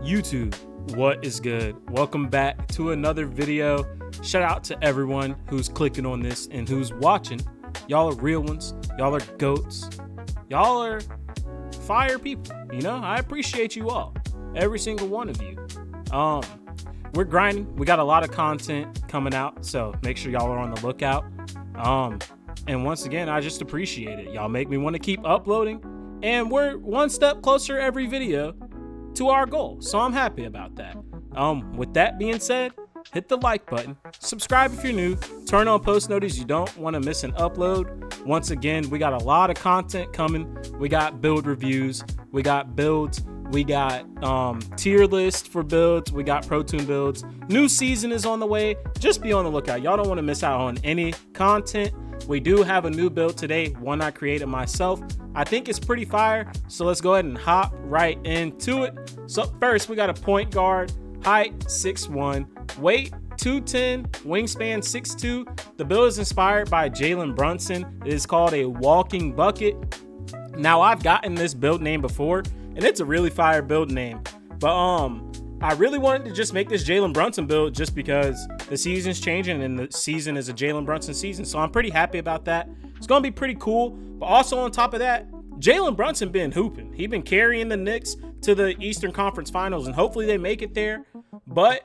YouTube, what is good? Welcome back to another video. Shout out to everyone who's clicking on this and who's watching. Y'all are real ones. Y'all are goats. Y'all are fire people. You know, I appreciate you all, every single one of you. We're grinding. We got a lot of content coming out, so make sure y'all are on the lookout. And once again, I just appreciate it. Y'all make me want to keep uploading, and we're one step closer every video to our goal, so I'm happy about that. With that being said, hit the like button, subscribe if you're new, turn on post notifications. You don't want to miss an upload. Once again, we got a lot of content coming. We got build reviews, we got builds, we got tier list for builds, we got Pro Toon builds. New season is on the way. Just be on the lookout. Y'all don't want to miss out on any content. We do have a new build today, one I created myself. I think it's pretty fire, so let's go ahead and hop right into it. So first, we got a point guard, height 6'1", weight 210, wingspan 6'2". The build is inspired by JALEN Brunson. It is called a walking bucket. Now, I've gotten this build name before, and it's a really fire build name. But I really wanted to just make this JALEN Brunson build just because the season's changing and the season is a JALEN Brunson season. So I'm pretty happy about that. It's going to be pretty cool. But also on top of that, JALEN Brunson been hooping. He been carrying the Knicks to the Eastern Conference Finals, and hopefully they make it there. But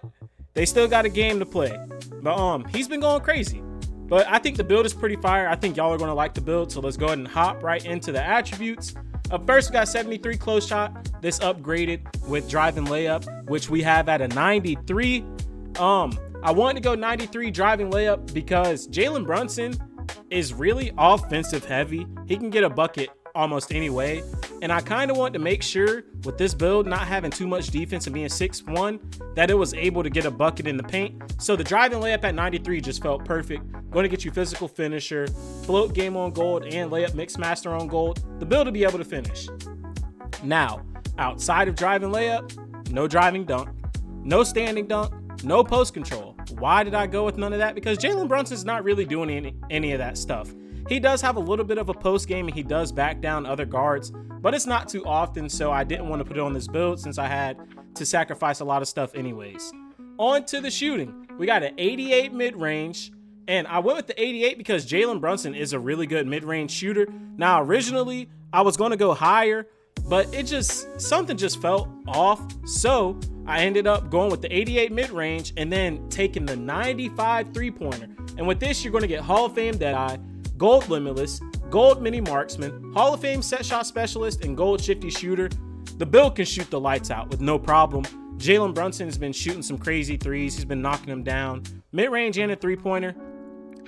they still got a game to play. But he's been going crazy. But I think the build is pretty fire. I think y'all are going to like the build. So let's go ahead and hop right into the attributes. Up first, we got 73 close shot. This upgraded with driving layup, which we have at a 93. I wanted to go 93 driving layup because JALEN Brunson is really offensive heavy. He can get a bucket almost any way. And I kind of want to make sure with this build, not having too much defense and being 6'1", that it was able to get a bucket in the paint. So the driving layup at 93 just felt perfect. Going to get you physical finisher, float game on gold, and layup mix master on gold. The build to be able to finish. Now, outside of driving layup, no driving dunk, no standing dunk, no post control. Why did I go with none of that? Because JALEN Brunson's not really doing any of that stuff. He does have a little bit of a post game and he does back down other guards, but it's not too often, so I didn't want to put it on this build since I had to sacrifice a lot of stuff anyways. On to the shooting. We got an 88 mid-range, and I went with the 88 because JALEN Brunson is a really good mid-range shooter. Now, originally, I was going to go higher, but something just felt off, so I ended up going with the 88 mid-range and then taking the 95 three-pointer. And with this, you're going to get Hall of Fame Deadeye, Gold Limitless, Gold Mini Marksman, Hall of Fame Set Shot Specialist, and Gold Shifty Shooter. The build can shoot the lights out with no problem. JALEN Brunson has been shooting some crazy threes. He's been knocking them down, mid-range and a three-pointer.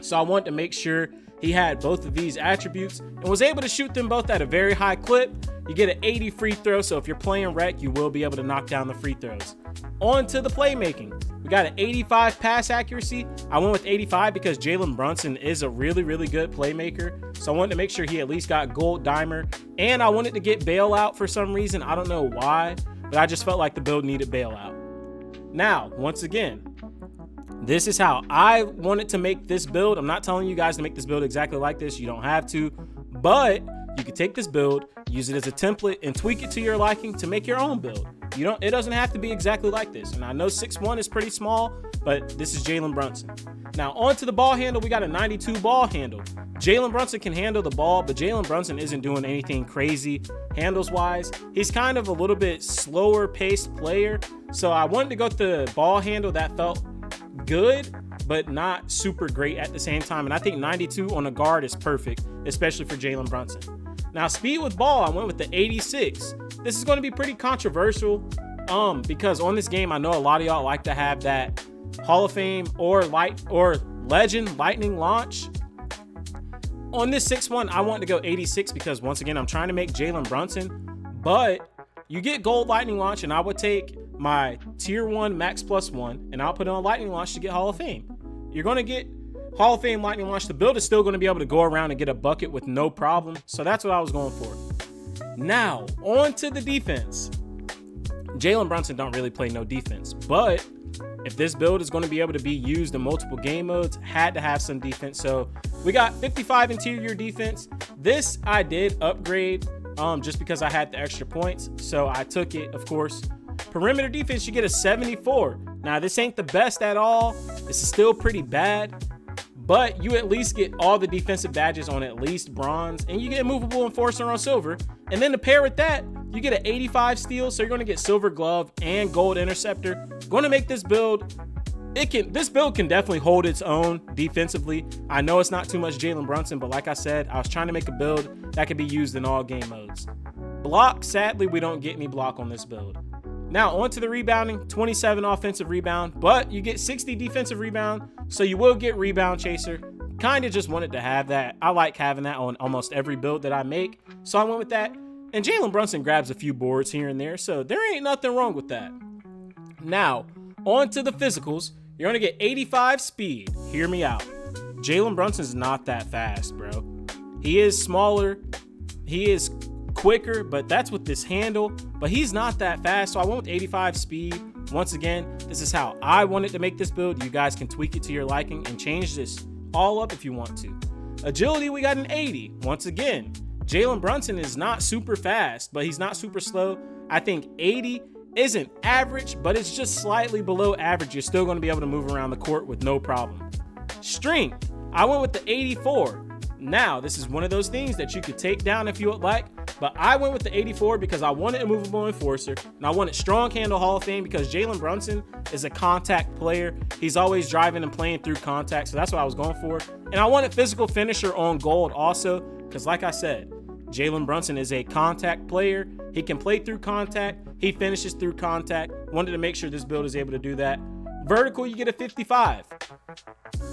So I wanted to make sure he had both of these attributes and was able to shoot them both at a very high clip. You get an 80 free throw, so if you're playing rec, you will be able to knock down the free throws. On to the playmaking. We got an 85 pass accuracy. I went with 85 because JALEN Brunson is a really, really good playmaker. So I wanted to make sure he at least got gold dimer. And I wanted to get bailout for some reason. I don't know why, but I just felt like the build needed bailout. Now, once again, this is how I wanted to make this build. I'm not telling you guys to make this build exactly like this. You don't have to, but you can take this build, use it as a template, and tweak it to your liking to make your own build. It doesn't have to be exactly like this. And I know 6'1" is pretty small, but this is JALEN Brunson. Now, onto the ball handle, we got a 92 ball handle. JALEN Brunson can handle the ball, but JALEN Brunson isn't doing anything crazy handles-wise. He's kind of a little bit slower paced player. So I wanted to go with the ball handle that felt good, but not super great at the same time. And I think 92 on a guard is perfect, especially for JALEN Brunson. Now, speed with ball, I went with the 86. This is going to be pretty controversial because on this game, I know a lot of y'all like to have that Hall of Fame or Legend lightning launch. On this 6'1", I want to go 86 because once again, I'm trying to make JALEN Brunson, but you get gold lightning launch, and I would take my tier 1 max +1 and I'll put on lightning launch to get Hall of Fame. You're going to get Hall of Fame lightning launch. The build is still going to be able to go around and get a bucket with no problem. So that's what I was going for. Now, on to the defense. JALEN Brunson don't really play no defense, but if this build is going to be able to be used in multiple game modes, had to have some defense. So we got 55 interior defense. This I did upgrade just because I had the extra points. So I took it, of course. Perimeter defense, you get a 74. Now, this ain't the best at all. This is still pretty bad, but you at least get all the defensive badges on at least bronze, and you get movable enforcer on silver. And then to pair with that, you get an 85 steal, so you're going to get silver glove and gold interceptor. Going to make this build, this build can definitely hold its own defensively. I know it's not too much Jalen Brunson, but like I said, I was trying to make a build that could be used in all game modes. Block, sadly, we don't get any block on this build. Now, on to the rebounding, 27 offensive rebound, but you get 60 defensive rebound, so you will get rebound chaser. Kind of just wanted to have that. I like having that on almost every build that I make, so I went with that. And Jalen Brunson grabs a few boards here and there, so there ain't nothing wrong with that. Now, on to the physicals. You're going to get 85 speed. Hear me out. Jalen Brunson's not that fast, bro. He is smaller. He is quicker, but that's with this handle. But he's not that fast, so I went with 85 speed. Once again, this is how I wanted to make this build. You guys can tweak it to your liking and change this all up if you want to. Agility, we got an 80. Once again, Jalen Brunson is not super fast, but he's not super slow. I think 80 isn't average, but it's just slightly below average. You're still going to be able to move around the court with no problem. Strength, I went with the 84. Now, this is one of those things that you could take down if you would like, but I went with the 84 because I wanted a movable enforcer, and I wanted strong handle Hall of Fame because Jalen Brunson is a contact player. He's always driving and playing through contact, so that's what I was going for. And I wanted physical finisher on gold also because, like I said, Jalen Brunson is a contact player. He can play through contact. He finishes through contact. Wanted to make sure this build is able to do that. Vertical, you get a 55.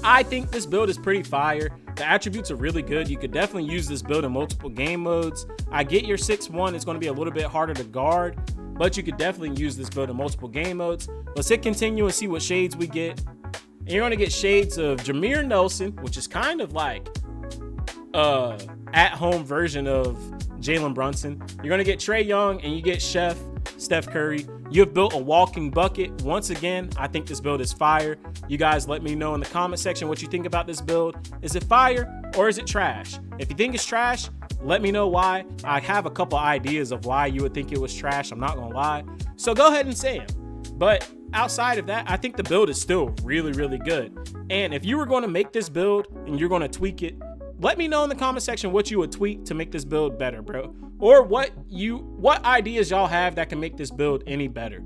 I think this build is pretty fire. The attributes are really good. You could definitely use this build in multiple game modes. I get your 6'1", it's going to be a little bit harder to guard, but you could definitely use this build in multiple game modes. Let's hit continue and see what shades we get. And you're going to get shades of Jameer Nelson, which is kind of like at-home version of Jalen Brunson. You're going to get Trae Young, and you get Steph Curry. You have built a walking bucket. Once again, I think this build is fire. You guys let me know in the comment section what you think about this build. Is it fire or is it trash? If you think it's trash, let me know why. I have a couple ideas of why you would think it was trash. I'm not going to lie. So go ahead and say them. But outside of that, I think the build is still really, really good. And if you were going to make this build and you're going to tweak it, let me know in the comment section what you would tweak to make this build better, bro. Or what ideas y'all have that can make this build any better.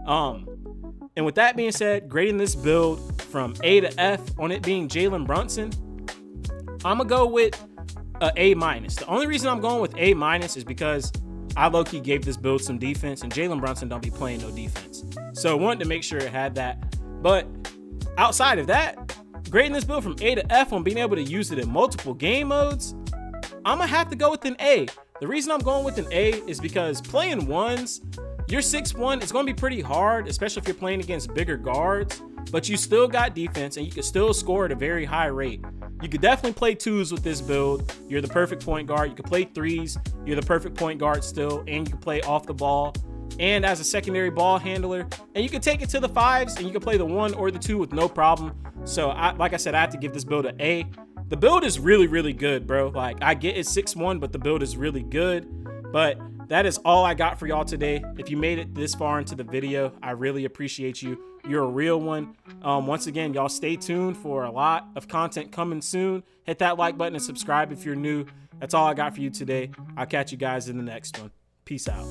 And with that being said, grading this build from A to F on it being Jalen Brunson, I'm gonna go with a A-. The only reason I'm going with A- is because I low-key gave this build some defense, and Jalen Brunson don't be playing no defense. So I wanted to make sure it had that. But outside of that, grading this build from A to F on being able to use it in multiple game modes, I'm gonna have to go with an A. The reason I'm going with an A is because playing ones, you're 6'1", it's gonna be pretty hard, especially if you're playing against bigger guards, but you still got defense and you can still score at a very high rate. You could definitely play twos with this build. You're the perfect point guard. You can play threes. You're the perfect point guard still, and you can play off the ball and as a secondary ball handler, and you can take it to the fives and you can play the 1 or the 2 with no problem. So like I said, I have to give this build an A. The build is really, really good, bro. Like, I get it's 6'1", but the build is really good. But that is all I got for y'all today. If you made it this far into the video, I really appreciate you. You're a real one. Once again, y'all stay tuned for a lot of content coming soon. Hit that like button and subscribe if you're new. That's all I got for you today. I'll catch you guys in the next one. Peace out.